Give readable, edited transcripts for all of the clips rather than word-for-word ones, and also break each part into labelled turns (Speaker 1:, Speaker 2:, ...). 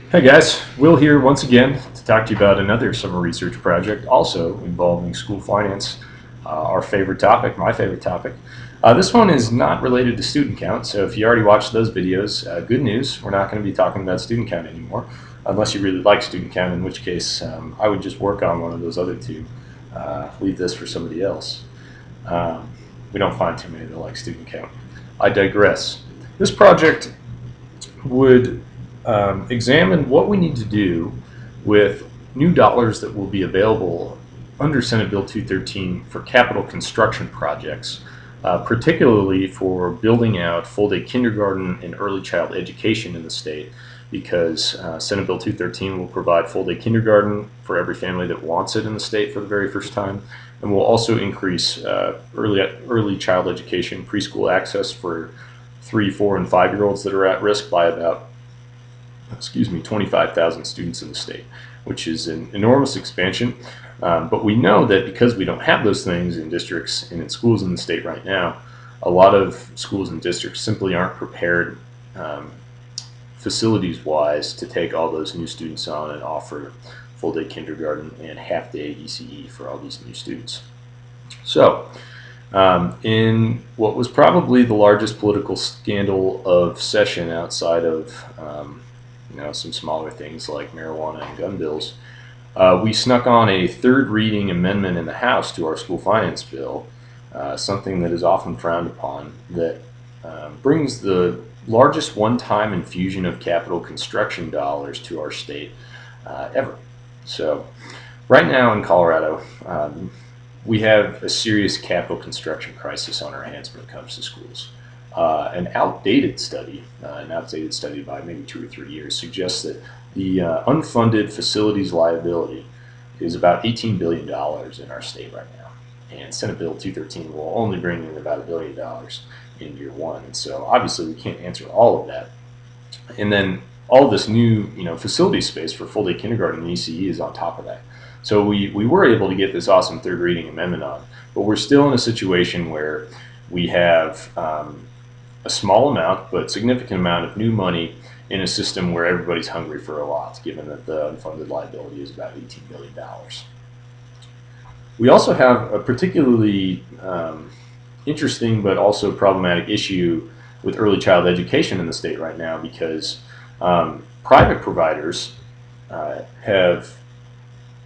Speaker 1: Hey guys, Will here once again to talk to you about another summer research project also involving school finance, our favorite topic, my favorite topic. This one is not related to student count, so if you already watched those videos, good news, we're not going to be talking about student count anymore, unless you really like student count, in which case I would just work on one of those other two, leave this for somebody else. Um, we don't find too many that like student count. I digress. This project would examine what we need to do with new dollars that will be available under Senate Bill 213 for capital construction projects, particularly for building out full-day kindergarten and early child education in the state, because Senate Bill 213 will provide full-day kindergarten for every family that wants it in the state for the very first time, and will also increase early child education, preschool access for 3, 4, and 5-year-olds that are at risk by about 25,000 students in the state, which is an enormous expansion. But we know that because we don't have those things in districts and in schools in the state right now, a lot of schools and districts simply aren't prepared facilities-wise to take all those new students on and offer full-day kindergarten and half-day ECE for all these new students. So, in what was probably the largest political scandal of session outside of some smaller things like marijuana and gun bills, we snuck on a third reading amendment in the House to our school finance bill, something that is often frowned upon, that brings the largest one-time infusion of capital construction dollars to our state ever. So right now in Colorado, we have a serious capital construction crisis on our hands when it comes to schools. An outdated study by maybe 2 or 3 years, suggests that the unfunded facilities liability is about $18 billion in our state right now. And Senate Bill 213 will only bring in about $1 billion in year one. And so obviously we can't answer all of that. And then all this new facility space for full-day kindergarten and ECE is on top of that. So we were able to get this awesome third reading amendment on, but we're still in a situation where we have a small amount but significant amount of new money in a system where everybody's hungry for a lot, given that the unfunded liability is about $18 billion. We also have a particularly interesting but also problematic issue with early child education in the state right now, because private providers have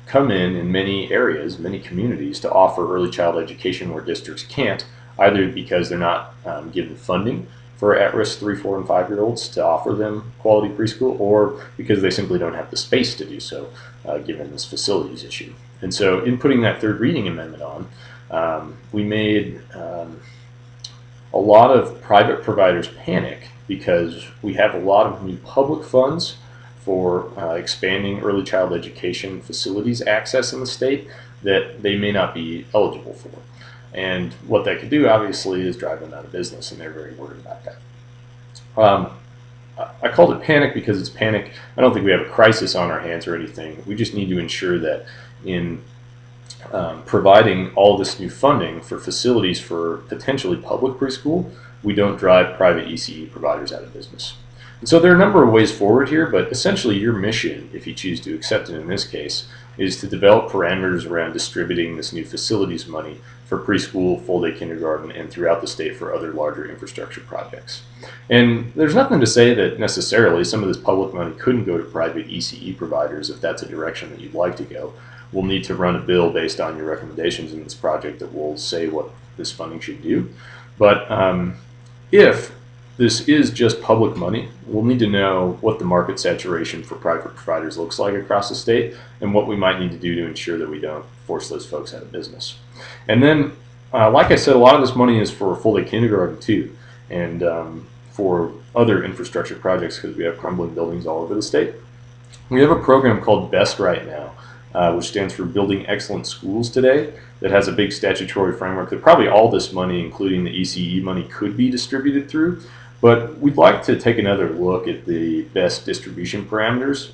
Speaker 1: come in many areas, many communities, to offer early child education where districts can't, either because they're not given funding for at-risk 3, 4, and 5-year-olds to offer them quality preschool, or because they simply don't have the space to do so, given this facilities issue. And so in putting that third reading amendment on, we made a lot of private providers panic, because we have a lot of new public funds for expanding early child education facilities access in the state that they may not be eligible for. And what that could do, obviously, is drive them out of business, and they're very worried about that. I called it panic because it's panic. I don't think we have a crisis on our hands or anything. We just need to ensure that in providing all this new funding for facilities for potentially public preschool, we don't drive private ECE providers out of business. And so there are a number of ways forward here, but essentially your mission, if you choose to accept it in this case, is to develop parameters around distributing this new facilities money for preschool, full-day kindergarten, and throughout the state for other larger infrastructure projects. And there's nothing to say that necessarily some of this public money couldn't go to private ECE providers if that's a direction that you'd like to go. We'll need to run a bill based on your recommendations in this project that will say what this funding should do. But if this is just public money, we'll need to know what the market saturation for private providers looks like across the state, and what we might need to do to ensure that we don't force those folks out of business. And then, like I said, a lot of this money is for full-day kindergarten too, and for other infrastructure projects, because we have crumbling buildings all over the state. We have a program called BEST right now, which stands for Building Excellent Schools Today, that has a big statutory framework that probably all this money, including the ECE money, could be distributed through. But we'd like to take another look at the best distribution parameters,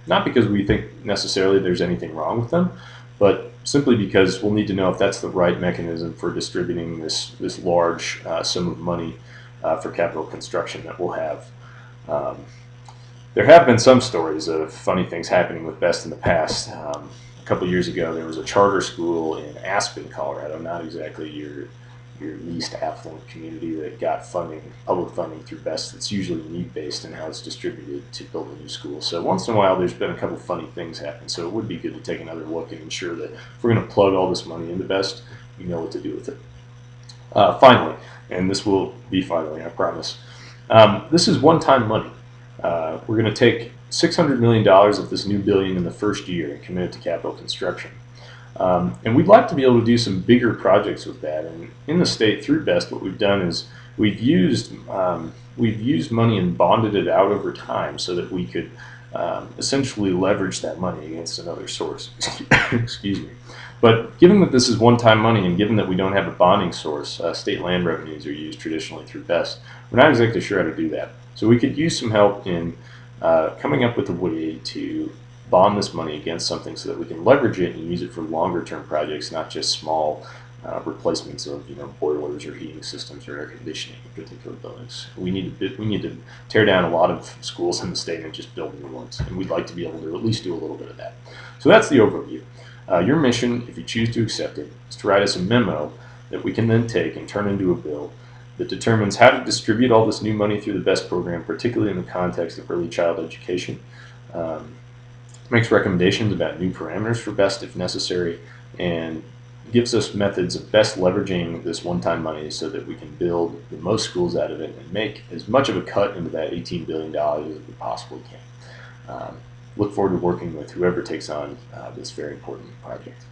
Speaker 1: not because we think necessarily there's anything wrong with them, but simply because we'll need to know if that's the right mechanism for distributing this large sum of money for capital construction that we'll have There have been some stories of funny things happening with BEST in the past. A couple years ago, there was a charter school in Aspen, Colorado, not exactly your least affluent community, that got funding, public funding through BEST. That's usually need-based in how it's distributed to build a new school. So once in a while, there's been a couple funny things happen. So it would be good to take another look and ensure that if we're going to plug all this money into BEST, we know what to do with it. Finally, and this will be finally, I promise, this is one-time money. We're going to take $600 million of this new billion in the first year and commit it to capital construction. And we'd like to be able to do some bigger projects with that. And in the state, through BEST, what we've done is we've used money and bonded it out over time so that we could essentially leverage that money against another source. Excuse me. But given that this is one-time money, and given that we don't have a bonding source, state land revenues are used traditionally through BEST, we're not exactly sure how to do that. So we could use some help in coming up with a way to bond this money against something so that we can leverage it and use it for longer-term projects, not just small replacements of boilers or heating systems or air conditioning in particular buildings. We need to tear down a lot of schools in the state and just build new ones, and we'd like to be able to at least do a little bit of that. So that's the overview. Your mission, if you choose to accept it, is to write us a memo that we can then take and turn into a bill that determines how to distribute all this new money through the BEST program, particularly in the context of early child education. Makes recommendations about new parameters for BEST if necessary, and gives us methods of best leveraging this one-time money so that we can build the most schools out of it and make as much of a cut into that $18 billion as we possibly can. Look forward to working with whoever takes on this very important project.